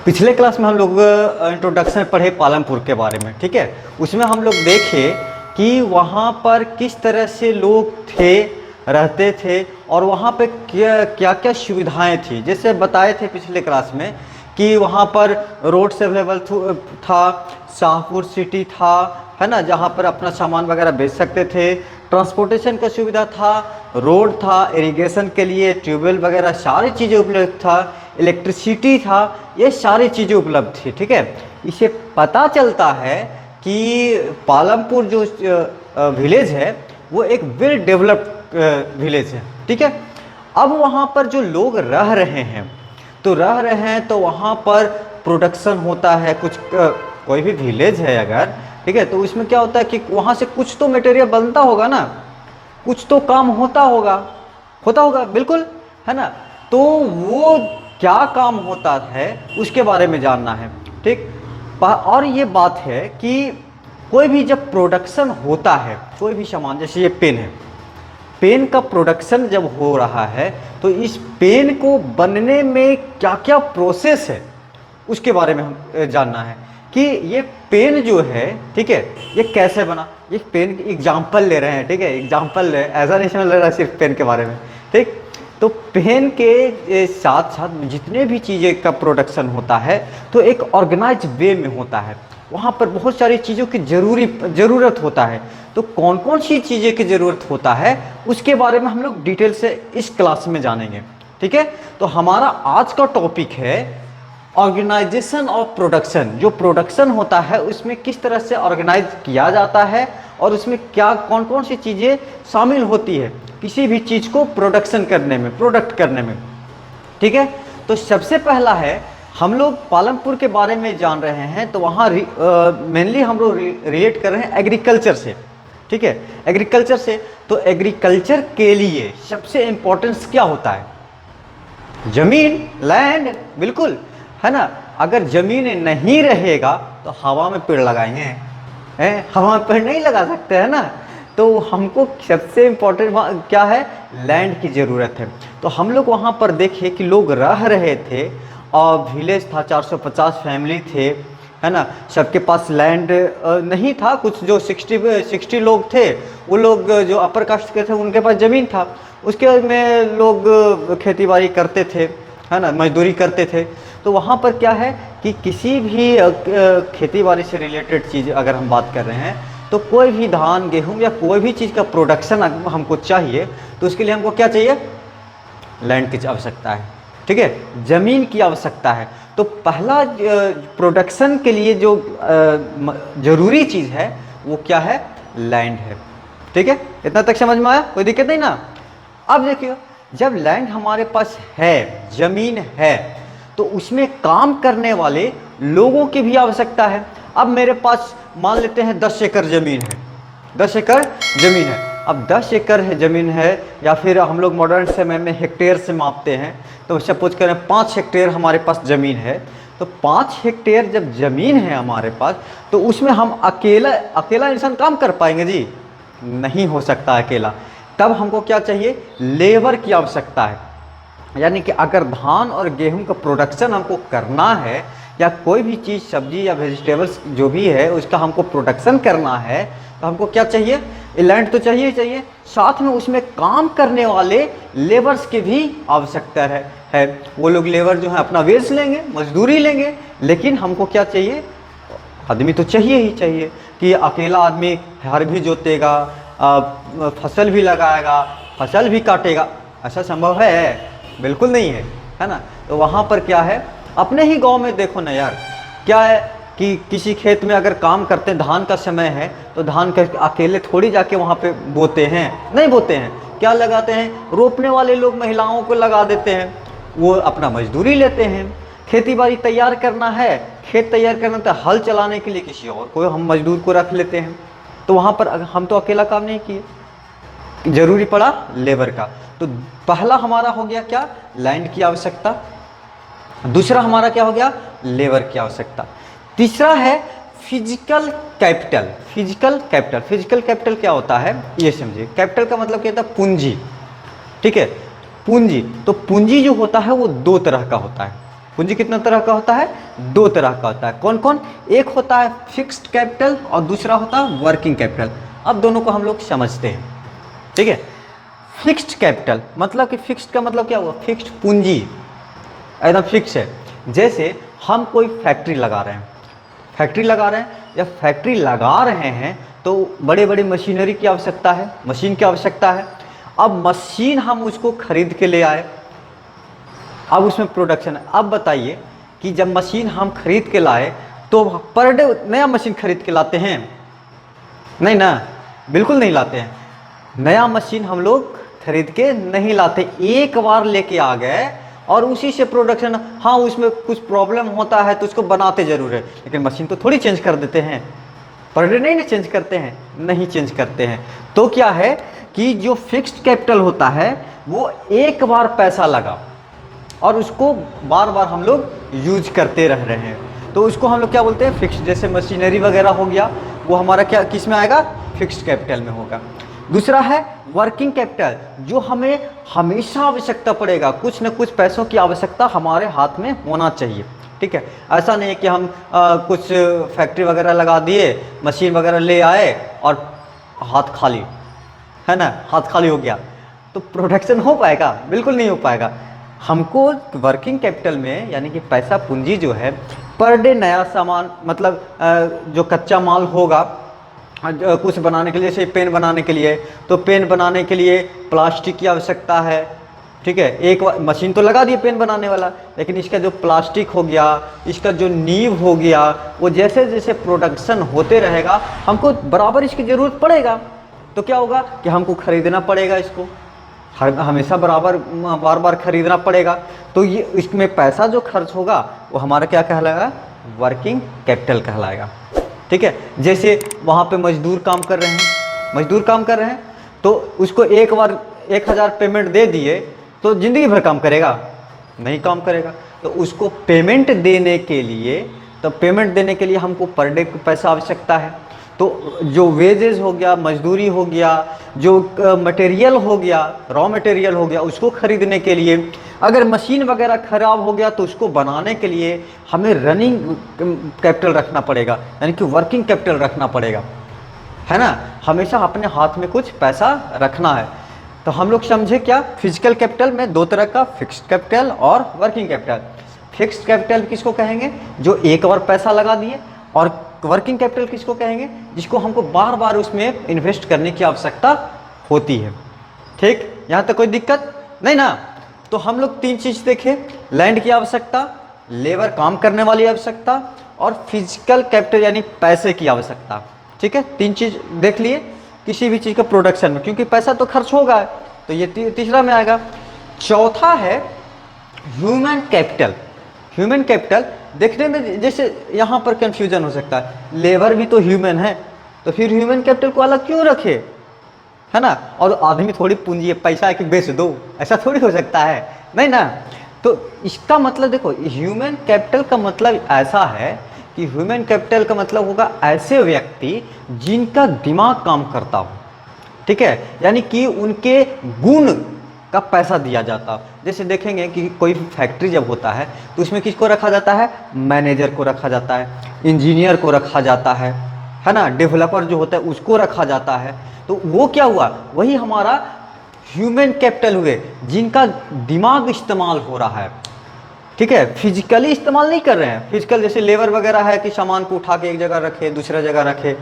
पिछले क्लास में हम लोग इंट्रोडक्शन पढ़े पालमपुर के बारे में, ठीक है। उसमें हम लोग देखे कि वहाँ पर किस तरह से लोग थे, रहते थे और वहाँ पे क्या क्या सुविधाएं थी। जैसे बताए थे पिछले क्लास में कि वहाँ पर रोड्स अवेलेबल था, शाहपुर सिटी था, है ना, जहाँ पर अपना सामान वगैरह बेच सकते थे। ट्रांसपोर्टेशन का सुविधा था, रोड था, इरिगेशन के लिए ट्यूबवेल वगैरह सारी चीज़ें उपलब्ध था, इलेक्ट्रिसिटी था, ये सारी चीज़ें उपलब्ध थी, ठीक है। इसे पता चलता है कि पालमपुर जो विलेज है वो एक वेल डेवलप्ड विलेज है, ठीक है। अब वहाँ पर जो लोग रह रहे हैं तो वहाँ पर प्रोडक्शन होता है कुछ, कोई भी विलेज है अगर, ठीक है, तो उसमें क्या होता है कि वहाँ से कुछ तो मटेरियल बनता होगा ना, कुछ तो काम होता होगा बिल्कुल, है ना। तो वो क्या काम होता है उसके बारे में जानना है, ठीक। और ये बात है कि कोई भी जब प्रोडक्शन होता है कोई भी सामान, जैसे ये पेन है, पेन का प्रोडक्शन जब हो रहा है तो इस पेन को बनने में क्या क्या प्रोसेस है उसके बारे में हम जानना है कि ये पेन जो है, ठीक है, ये कैसे बना। ये पेन की एग्जाम्पल ले रहे हैं, ठीक है, एग्जाम्पल ऐसा नहीं समझ ले रहा सिर्फ पेन के बारे में, ठीक। तो पेन के साथ साथ जितने भी चीज़ें का प्रोडक्शन होता है तो एक ऑर्गेनाइज वे में होता है। वहाँ पर बहुत सारी चीज़ों की ज़रूरत होता है। तो कौन कौन सी चीज़ें की ज़रूरत होता है उसके बारे में हम लोग डिटेल से इस क्लास में जानेंगे, ठीक है। तो हमारा आज का टॉपिक है ऑर्गेनाइजेशन ऑफ प्रोडक्शन। जो प्रोडक्शन होता है उसमें किस तरह से ऑर्गेनाइज किया जाता है और उसमें क्या कौन कौन सी चीज़ें शामिल होती है किसी भी चीज़ को प्रोडक्शन करने में, प्रोडक्ट करने में, ठीक है। तो सबसे पहला है, हम लोग पालमपुर के बारे में जान रहे हैं तो वहाँ मेनली हम लोग रिलेट कर रहे हैं एग्रीकल्चर से, ठीक है, एग्रीकल्चर से। तो एग्रीकल्चर के लिए सबसे इम्पोर्टेंस क्या होता है? जमीन, लैंड, बिल्कुल, है ना। अगर जमीन नहीं रहेगा तो हवा में पेड़ लगाएंगे, हैं, हवा में पेड़ नहीं लगा सकते, है ना। तो हमको सबसे इम्पोर्टेंट क्या है? लैंड की ज़रूरत है। तो हम लोग वहाँ पर देखे कि लोग रह रहे थे और विलेज था, 450 फैमिली थे, है ना। सबके पास लैंड नहीं था, कुछ जो 60 लोग थे, वो लोग जो अपर कास्ट के थे उनके पास ज़मीन था, उसके में लोग खेती बाड़ी करते थे, है ना, मजदूरी करते थे। तो वहाँ पर क्या है कि किसी भी खेती बाड़ी से रिलेटेड चीज़ अगर हम बात कर रहे हैं तो कोई भी धान, गेहूँ या कोई भी चीज़ का प्रोडक्शन हमको चाहिए तो उसके लिए हमको क्या चाहिए? लैंड की आवश्यकता है, ठीक है, ज़मीन की आवश्यकता है। तो पहला प्रोडक्शन के लिए जो ज़रूरी चीज़ है वो क्या है? लैंड है, ठीक है। इतना तक समझ में आया? कोई दिक्कत नहीं ना। अब देखिए, जब लैंड हमारे पास है, ज़मीन है, तो उसमें काम करने वाले लोगों की भी आवश्यकता है। अब मेरे पास मान लेते हैं 10 एकड़ ज़मीन है, 10 एकड़ ज़मीन है। अब 10 एकड़ है ज़मीन है, या फिर हम लोग मॉडर्न समय में हेक्टेयर से मापते हैं, तो सपोज करें 5 हेक्टेयर हमारे पास ज़मीन है। तो 5 हेक्टेयर जब ज़मीन है हमारे पास तो उसमें हम अकेला इंसान काम कर पाएंगे जी? नहीं हो सकता अकेला। तब हमको क्या चाहिए? लेबर की आवश्यकता है। यानी कि अगर धान और गेहूं का प्रोडक्शन हमको करना है या कोई भी चीज़, सब्जी या वेजिटेबल्स जो भी है उसका हमको प्रोडक्शन करना है तो हमको क्या चाहिए? लैंड तो चाहिए ही चाहिए, साथ में उसमें काम करने वाले लेबर्स की भी आवश्यकता है। वो लोग लेबर जो है अपना वेज लेंगे, मजदूरी लेंगे, लेकिन हमको क्या चाहिए? आदमी तो चाहिए ही चाहिए। कि अकेला आदमी हर भी जोतेगा, फसल भी लगाएगा, फसल भी काटेगा, ऐसा संभव है? बिल्कुल नहीं है, है ना। तो वहाँ पर क्या है, अपने ही गांव में देखो ना यार, क्या है कि किसी खेत में अगर काम करते हैं, धान का समय है तो धान का अकेले थोड़ी जाके वहाँ पे बोते हैं, नहीं बोते हैं, क्या लगाते हैं? रोपने वाले लोग महिलाओं को लगा देते हैं, वो अपना मजदूरी लेते हैं। खेती बाड़ी तैयार करना है, खेत तैयार करना तो हल चलाने के लिए किसी और को हम मजदूर को रख लेते हैं। तो वहाँ पर हम तो अकेला काम नहीं किए, जरूरी पड़ा लेबर का। तो पहला हमारा हो गया क्या? लैंड की आवश्यकता। दूसरा हमारा क्या हो गया? लेबर की आवश्यकता। तीसरा है physical capital. Physical capital, physical capital क्या होता है ये समझिए। कैपिटल का मतलब क्या होता है? पूंजी, ठीक है, पूंजी। तो पूंजी जो होता है वो दो तरह का होता है, पूंजी कितना तरह का होता है? दो तरह का होता है। कौन कौन? एक होता है फिक्स्ड कैपिटल और दूसरा होता है वर्किंग कैपिटल। अब दोनों को हम लोग समझते हैं, ठीक है। फिक्स्ड कैपिटल मतलब कि फिक्स्ड का मतलब क्या हुआ? फिक्स्ड पूंजी एकदम फिक्स है। जैसे हम कोई फैक्ट्री लगा रहे हैं, या फैक्ट्री लगा रहे हैं तो बड़े बड़े मशीनरी की आवश्यकता है, मशीन की आवश्यकता है। अब मशीन हम उसको खरीद के ले आए, अब उसमें प्रोडक्शन है। अब बताइए कि जब मशीन हम खरीद के लाए तो पर डे नया मशीन खरीद के लाते हैं? नहीं ना, बिल्कुल नहीं लाते हैं। नया मशीन हम लोग खरीद के नहीं लाते, एक बार लेके आ गए और उसी से प्रोडक्शन। हाँ, उसमें कुछ प्रॉब्लम होता है तो उसको बनाते ज़रूर है, लेकिन मशीन तो थोड़ी चेंज कर देते हैं, पर डे नहीं ना चेंज करते हैं, नहीं चेंज करते हैं। तो क्या है कि जो फिक्स्ड कैपिटल होता है वो एक बार पैसा लगा और उसको बार बार हम लोग यूज करते रह रहे हैं, तो उसको हम लोग क्या बोलते हैं? फिक्स्ड। जैसे मशीनरी वगैरह हो गया, वो हमारा क्या किस में आएगा? फिक्स्ड कैपिटल में होगा। दूसरा है वर्किंग कैपिटल, जो हमें हमेशा आवश्यकता पड़ेगा, कुछ न कुछ पैसों की आवश्यकता हमारे हाथ में होना चाहिए, ठीक है। ऐसा नहीं है कि हम कुछ फैक्ट्री वगैरह लगा दिए, मशीन वगैरह ले आए और हाथ खाली, है ना, हाथ खाली हो गया, तो प्रोडक्शन हो पाएगा? बिल्कुल नहीं हो पाएगा। हमको वर्किंग कैपिटल में यानी कि पैसा पूंजी जो है, पर डे नया सामान, मतलब जो कच्चा माल होगा कुछ बनाने के लिए, जैसे पेन बनाने के लिए, तो पेन बनाने के लिए प्लास्टिक की आवश्यकता है, ठीक है। एक मशीन तो लगा दिए पेन बनाने वाला, लेकिन इसका जो प्लास्टिक हो गया, इसका जो नींव हो गया, वो जैसे जैसे प्रोडक्शन होते रहेगा हमको बराबर इसकी ज़रूरत पड़ेगा। तो क्या होगा कि हमको खरीदना पड़ेगा इसको, हमेशा बराबर बार बार खरीदना पड़ेगा। तो ये इसमें पैसा जो खर्च होगा वो हमारा क्या कहलाएगा? वर्किंग कैपिटल कहलाएगा, ठीक है। जैसे वहाँ पे मजदूर काम कर रहे हैं, तो उसको एक बार 1000 पेमेंट दे दिए तो ज़िंदगी भर काम करेगा? नहीं काम करेगा। तो उसको पेमेंट देने के लिए हमको पर डे पैसा आवश्यकता है। तो जो वेजेस हो गया, मजदूरी हो गया, जो मटेरियल हो गया, रॉ मटेरियल हो गया, उसको खरीदने के लिए, अगर मशीन वगैरह ख़राब हो गया तो उसको बनाने के लिए हमें रनिंग कैपिटल रखना पड़ेगा, यानी कि वर्किंग कैपिटल रखना पड़ेगा, है ना। हमेशा अपने हाथ में कुछ पैसा रखना है। तो हम लोग समझे क्या? फिजिकल कैपिटल में दो तरह का, फिक्स्ड कैपिटल और वर्किंग कैपिटल। फिक्स्ड कैपिटल किसको कहेंगे? जो एक बार पैसा लगा दिए। और वर्किंग कैपिटल किसको कहेंगे? जिसको हमको बार बार उसमें इन्वेस्ट करने की आवश्यकता होती है, ठीक। यहाँ तक कोई दिक्कत नहीं ना। तो हम लोग 3 चीज़ देखे, लैंड की आवश्यकता, लेबर काम करने वाली आवश्यकता, और फिजिकल कैपिटल यानी पैसे की आवश्यकता, ठीक है। 3 चीज़ देख लिए किसी भी चीज़ का प्रोडक्शन में, क्योंकि पैसा तो खर्च होगा, तो ये तीसरा में आएगा। चौथा है ह्यूमन कैपिटल। ह्यूमन कैपिटल देखने में जैसे यहाँ पर कंफ्यूजन हो सकता है, लेबर भी तो ह्यूमन है, तो फिर ह्यूमन कैपिटल को अलग क्यों रखे, है ना। और आदमी थोड़ी पूंजी है, पैसा है कि बेच दो, ऐसा थोड़ी हो सकता है, नहीं ना। तो इसका मतलब देखो, ह्यूमन कैपिटल का मतलब ऐसा है कि ह्यूमन कैपिटल का मतलब होगा ऐसे व्यक्ति जिनका दिमाग काम करता हो, ठीक है, यानी कि उनके गुण का पैसा दिया जाता। जैसे देखेंगे कि कोई फैक्ट्री जब होता है तो उसमें किसको रखा जाता है? मैनेजर को रखा जाता है, इंजीनियर को रखा जाता है ना, डेवलपर जो होता है उसको रखा जाता है। तो वो क्या हुआ? वही हमारा ह्यूमन कैपिटल हुए, जिनका दिमाग इस्तेमाल हो रहा है, ठीक है, फिजिकली इस्तेमाल नहीं कर रहे हैं। फिजिकल जैसे लेबर वगैरह है कि सामान को उठा के एक जगह रखे, दूसरा जगह रखे,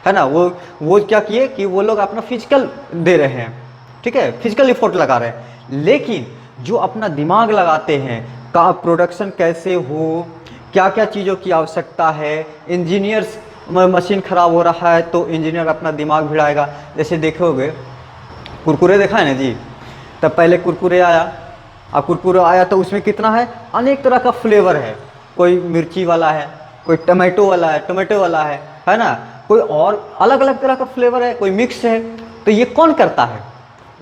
है ना, वो क्या किए कि वो लोग अपना फिजिकल दे रहे हैं, ठीक है, फिजिकल एफर्ट लगा रहे हैं। लेकिन जो अपना दिमाग लगाते हैं, का प्रोडक्शन कैसे हो, क्या क्या चीज़ों की आवश्यकता है, इंजीनियर्स, मशीन ख़राब हो रहा है तो इंजीनियर अपना दिमाग भिड़ाएगा। जैसे देखोगे कुरकुरे देखा है ना जी, तब पहले कुरकुरे आया, अब कुरकुरे आया तो उसमें कितना है? अनेक तरह का फ्लेवर है, कोई मिर्ची वाला है, कोई टमाटो वाला है, टमाटो वाला है ना, कोई और अलग अलग तरह का फ्लेवर है, कोई मिक्स है। तो ये कौन करता है?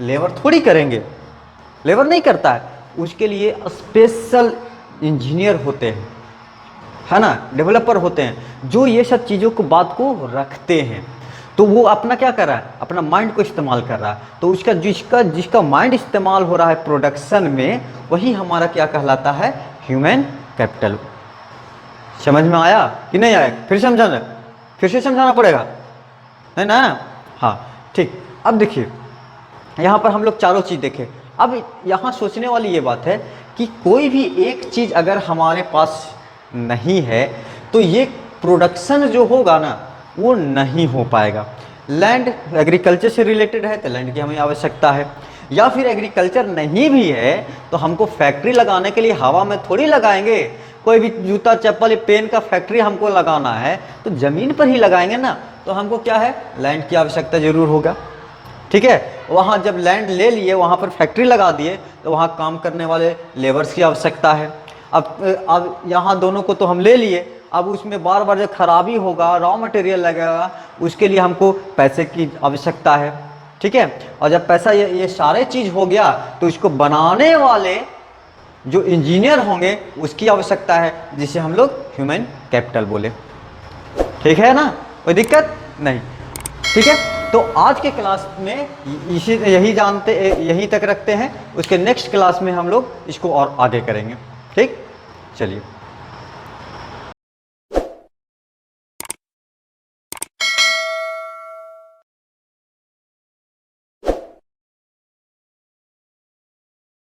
लेबर थोड़ी करेंगे, लेबर नहीं करता है, उसके लिए स्पेशल इंजीनियर होते हैं, है ना, डेवलपर होते हैं, जो ये सब चीज़ों को बात को रखते हैं। तो वो अपना क्या कर रहा है? अपना माइंड को इस्तेमाल कर रहा है। तो उसका जिसका माइंड इस्तेमाल हो रहा है प्रोडक्शन में, वही हमारा क्या कहलाता है? Human capital. समझ में आया कि नहीं आया? फिर समझाना, फिर से समझाना पड़ेगा, है ना? हाँ ठीक। अब देखिए यहाँ पर हम लोग चारों चीज़ देखें। अब यहाँ सोचने वाली ये बात है कि कोई भी एक चीज़ अगर हमारे पास नहीं है तो ये प्रोडक्शन जो होगा ना वो नहीं हो पाएगा। लैंड एग्रीकल्चर से रिलेटेड है तो लैंड की हमें आवश्यकता है, या फिर एग्रीकल्चर नहीं भी है तो हमको फैक्ट्री लगाने के लिए हवा में थोड़ी लगाएंगे। कोई भी जूता चप्पल पेन का फैक्ट्री हमको लगाना है तो ज़मीन पर ही लगाएंगे ना, तो हमको क्या है, लैंड की आवश्यकता ज़रूर होगा। ठीक है, वहाँ जब लैंड ले लिए, वहाँ पर फैक्ट्री लगा दिए तो वहाँ काम करने वाले लेबर्स की आवश्यकता है। अब यहाँ दोनों को तो हम ले लिए, अब उसमें बार बार जब खराबी होगा, रॉ मटेरियल लगेगा, उसके लिए हमको पैसे की आवश्यकता है। ठीक है, और जब पैसा ये सारे चीज़ हो गया तो इसको बनाने वाले जो इंजीनियर होंगे उसकी आवश्यकता है, जिसे हम लोग ह्यूमन कैपिटल बोले। ठीक है ना, कोई दिक्कत नहीं? ठीक है, तो आज के क्लास में यही तक रखते हैं। उसके नेक्स्ट क्लास में हम लोग इसको और आगे करेंगे। ठीक, चलिए।